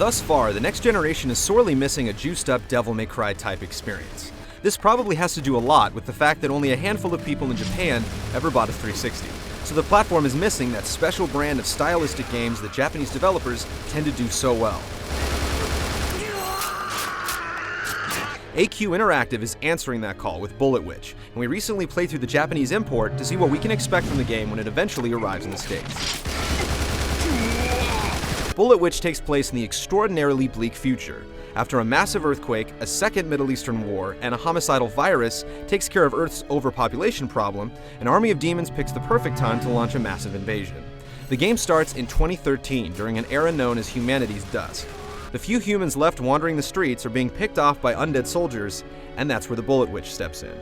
Thus far, the next generation is sorely missing a juiced-up Devil May Cry type experience. This probably has to do a lot with the fact that only a handful of people in Japan ever bought a 360. So the platform is missing that special brand of stylistic games that Japanese developers tend to do so well. AQ Interactive is answering that call with Bullet Witch, and we recently played through the Japanese import to see what we can expect from the game when it eventually arrives in the States. Bullet Witch takes place in the extraordinarily bleak future. After a massive earthquake, a second Middle Eastern war, and a homicidal virus takes care of Earth's overpopulation problem, an army of demons picks the perfect time to launch a massive invasion. The game starts in 2013, during an era known as humanity's dusk. The few humans left wandering the streets are being picked off by undead soldiers, and that's where the Bullet Witch steps in.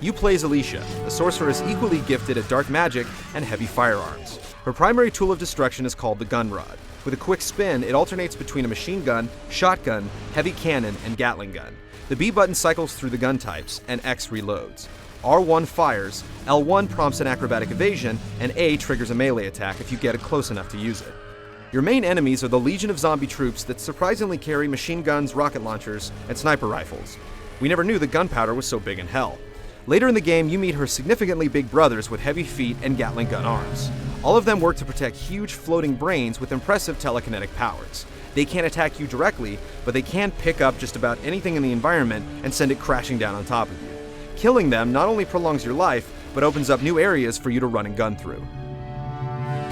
You play as Alicia, a sorceress equally gifted at dark magic and heavy firearms. Her primary tool of destruction is called the Gun Rod. With a quick spin, it alternates between a machine gun, shotgun, heavy cannon, and Gatling gun. The B button cycles through the gun types, and X reloads. R1 fires, L1 prompts an acrobatic evasion, and A triggers a melee attack if you get it close enough to use it. Your main enemies are the legion of zombie troops that surprisingly carry machine guns, rocket launchers, and sniper rifles. We never knew that gunpowder was so big in hell. Later in the game, you meet her significantly big brothers with heavy feet and Gatling gun arms. All of them work to protect huge floating brains with impressive telekinetic powers. They can't attack you directly, but they can pick up just about anything in the environment and send it crashing down on top of you. Killing them not only prolongs your life, but opens up new areas for you to run and gun through.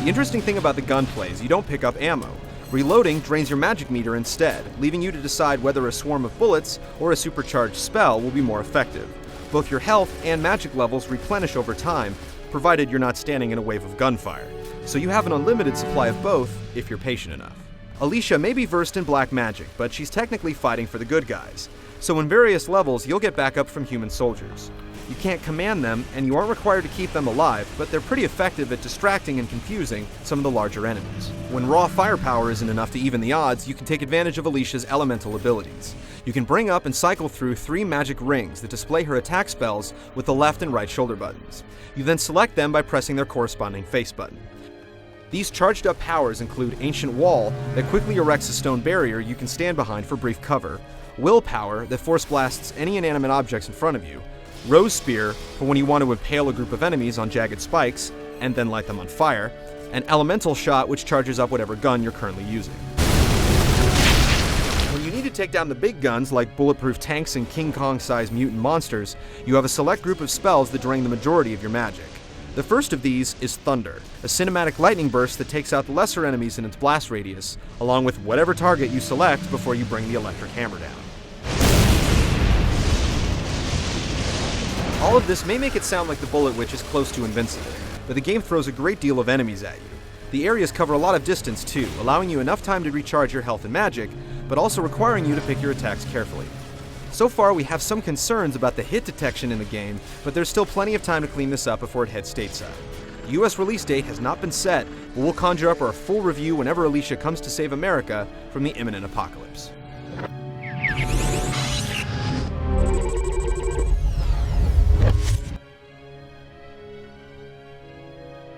The interesting thing about the gunplay is you don't pick up ammo. Reloading drains your magic meter instead, leaving you to decide whether a swarm of bullets or a supercharged spell will be more effective. Both your health and magic levels replenish over time, provided you're not standing in a wave of gunfire. So you have an unlimited supply of both if you're patient enough. Alicia may be versed in black magic, but she's technically fighting for the good guys. So in various levels, you'll get backup from human soldiers. You can't command them, and you aren't required to keep them alive, but they're pretty effective at distracting and confusing some of the larger enemies. When raw firepower isn't enough to even the odds, you can take advantage of Alicia's elemental abilities. You can bring up and cycle through 3 magic rings that display her attack spells with the left and right shoulder buttons. You then select them by pressing their corresponding face button. These charged up powers include Ancient Wall that quickly erects a stone barrier you can stand behind for brief cover, Willpower that force blasts any inanimate objects in front of you, Rose Spear for when you want to impale a group of enemies on jagged spikes and then light them on fire, and Elemental Shot which charges up whatever gun you're currently using. When you need to take down the big guns like bulletproof tanks and King Kong-sized mutant monsters, you have a select group of spells that drain the majority of your magic. The first of these is Thunder, a cinematic lightning burst that takes out the lesser enemies in its blast radius, along with whatever target you select before you bring the electric hammer down. All of this may make it sound like the Bullet Witch is close to invincible, but the game throws a great deal of enemies at you. The areas cover a lot of distance too, allowing you enough time to recharge your health and magic, but also requiring you to pick your attacks carefully. So far, we have some concerns about the hit detection in the game, but there's still plenty of time to clean this up before it heads stateside. The US release date has not been set, but we'll conjure up our full review whenever Alicia comes to save America from the imminent apocalypse.